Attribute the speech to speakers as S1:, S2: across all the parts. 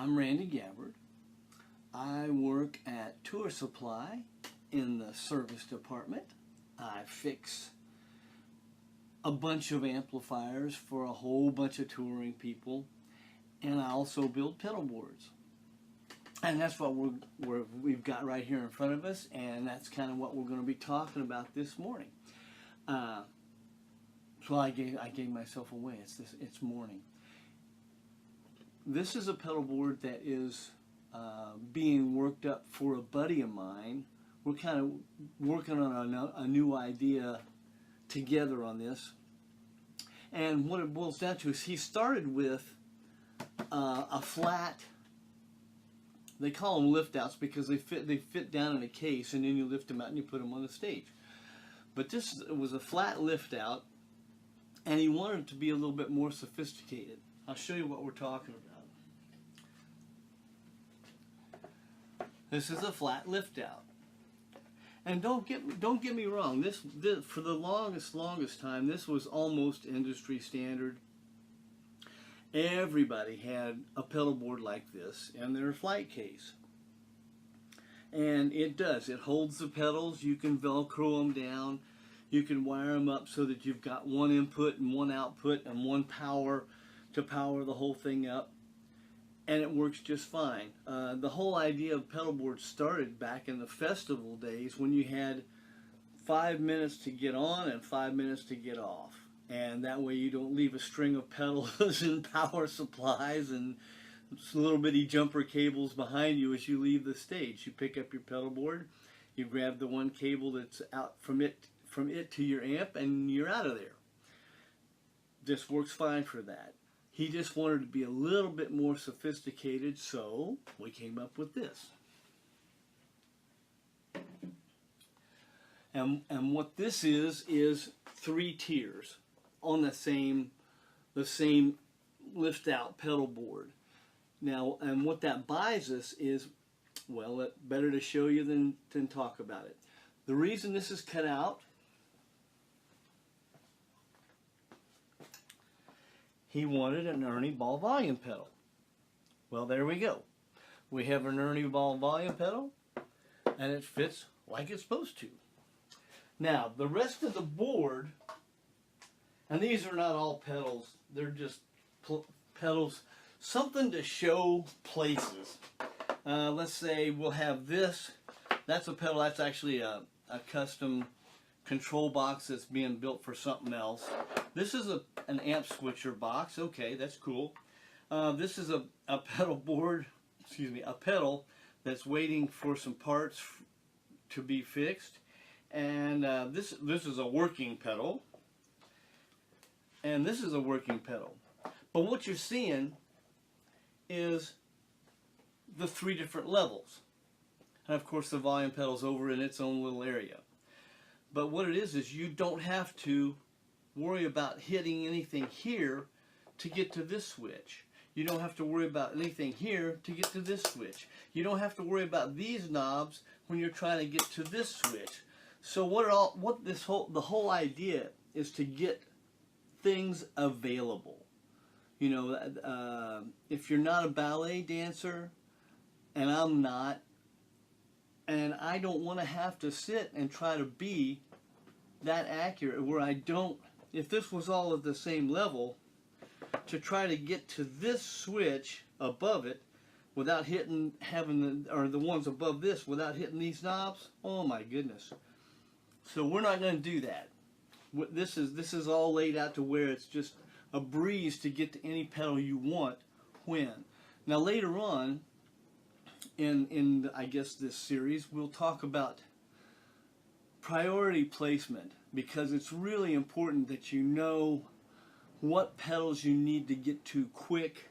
S1: I'm Randy Gabbard. I work at Tour Supply in the service department. I fix a bunch of amplifiers for a whole bunch of touring people, and I also build pedal boards. And that's what we've got right here in front of us, and that's kind of what we're going to be talking about this morning. So I gave myself away. It's morning. This is a pedal board that is being worked up for a buddy of mine. We're kind of working on a new idea together on this. And what it boils down to is he started with a flat, they call them lift outs because they fit down in a case, and then you lift them out and you put them on the stage. But this was a flat lift out, and he wanted it to be a little bit more sophisticated. I'll show you what we're talking about. This is a flat lift out. And don't get me wrong, this for the longest time, this was almost industry standard. Everybody had a pedal board like this in their flight case. And it holds the pedals. You can Velcro them down. You can wire them up so that you've got one input and one output and one power to power the whole thing up. And it works just fine. The whole idea of pedal boards started back in the festival days when you had 5 minutes to get on and 5 minutes to get off. And that way you don't leave a string of pedals and power supplies and little bitty jumper cables behind you as you leave the stage. You pick up your pedal board, you grab the one cable that's out from it to your amp, and you're out of there. This works fine for that. He just wanted to be a little bit more sophisticated, so we came up with this. And what this is 3 tiers on the same lift out pedal board. Now, and what that buys us is, well, better to show you than talk about it. The reason this is cut out, he wanted an Ernie Ball volume pedal. Well, there we go. We have an Ernie Ball volume pedal, and it fits like it's supposed to. Now, the rest of the board, and these are not all pedals, they're just pedals, something to show places. Let's say we'll have this. That's a pedal, that's actually a custom control box that's being built for something else. This is an amp switcher box. Okay, that's cool. This is a pedal board, a pedal that's waiting for some parts to be fixed. And this is a working pedal. And this is a working pedal. But what you're seeing is the 3 different levels. And of course the volume pedal's over in its own little area. But what it is you don't have to worry about hitting anything here to get to this switch. You don't have to worry about anything here to get to this switch. You don't have to worry about these knobs when you're trying to get to this switch. So the whole idea is to get things available. You know, if you're not a ballet dancer, and I'm not, and I don't want to have to sit and try to be that accurate where I don't, if this was all at the same level, to try to get to this switch above it without the ones above this without hitting these knobs, oh my goodness. So we're not going to do that. This is all laid out to where it's just a breeze to get to any pedal you want when. Now later on in I guess this series, we'll talk about priority placement, because it's really important that you know what pedals you need to get to quick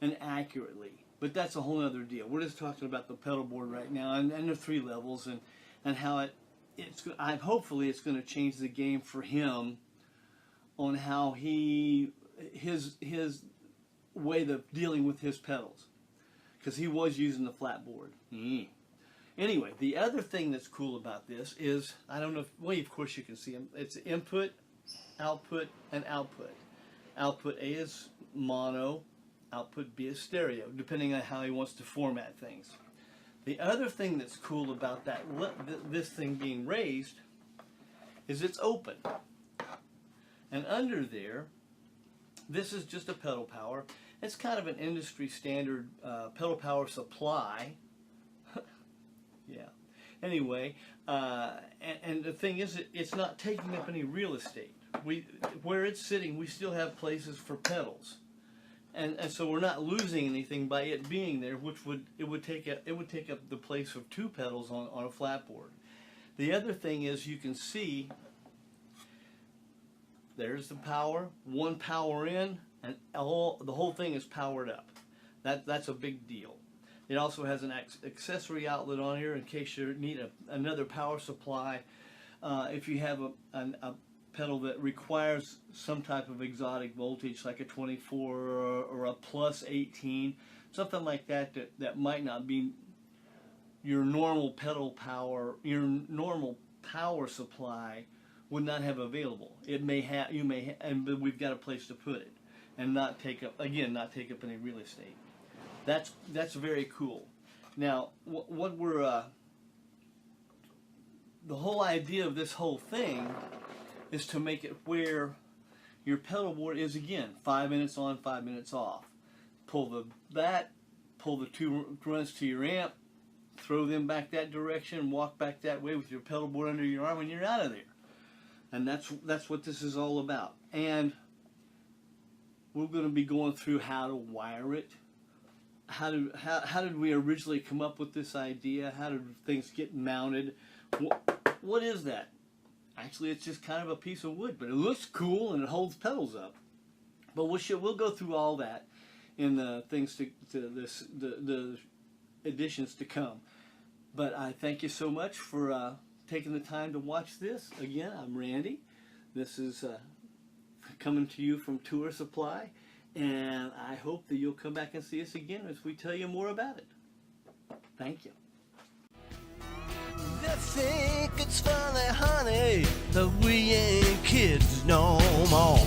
S1: and accurately. But that's a whole other deal. We're just talking about the pedal board right now and the 3 levels and how hopefully it's going to change the game for him on how his way of dealing with his pedals, because he was using the flat board. Anyway, the other thing that's cool about this is, I don't know if, well, of course you can see them. It's input, output, and output. Output A is mono, output be a stereo, depending on how he wants to format things. The other thing that's cool about this thing being raised is it's open. And under there, this is just a pedal power. It's kind of an industry standard pedal power supply. Yeah. Anyway, and the thing is, it's not taking up any real estate. Where it's sitting, we still have places for pedals. And so we're not losing anything by it being there, which would take up the place of 2 pedals on a flat board. The other thing is, you can see there's the power, 1 power in, and the whole thing is powered up. That's a big deal. It also has an accessory outlet on here in case you need another power supply. If you have a pedal that requires some type of exotic voltage, like a 24 or a plus 18, something like that might not be your normal pedal power, your normal power supply would not have available. It may have, but we've got a place to put it and not take up any real estate. That's very cool. Now, what we're the whole idea of this whole thing is to make it where your pedal board is, again, 5 minutes on, 5 minutes off. Pull the 2 runs to your amp, throw them back that direction, walk back that way with your pedal board under your arm, and you're out of there. And that's what this is all about. And we're going to be going through how to wire it. How did we originally come up with this idea? How did things get mounted? What is that? Actually, it's just kind of a piece of wood, but it looks cool and it holds pedals up. But we'll go through all that in the the editions to come. But I thank you so much for taking the time to watch this. Again, I'm Randy. This is coming to you from Tour Supply, and I hope that you'll come back and see us again as we tell you more about it. Thank you.
S2: They think it's funny, honey, that we ain't kids no more.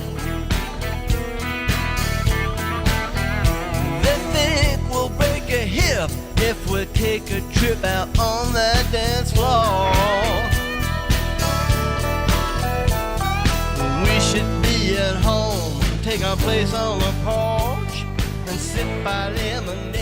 S2: They think we'll break a hip if we take a trip out on that dance floor. We should be at home, take our place on the porch, and sit by lemonade.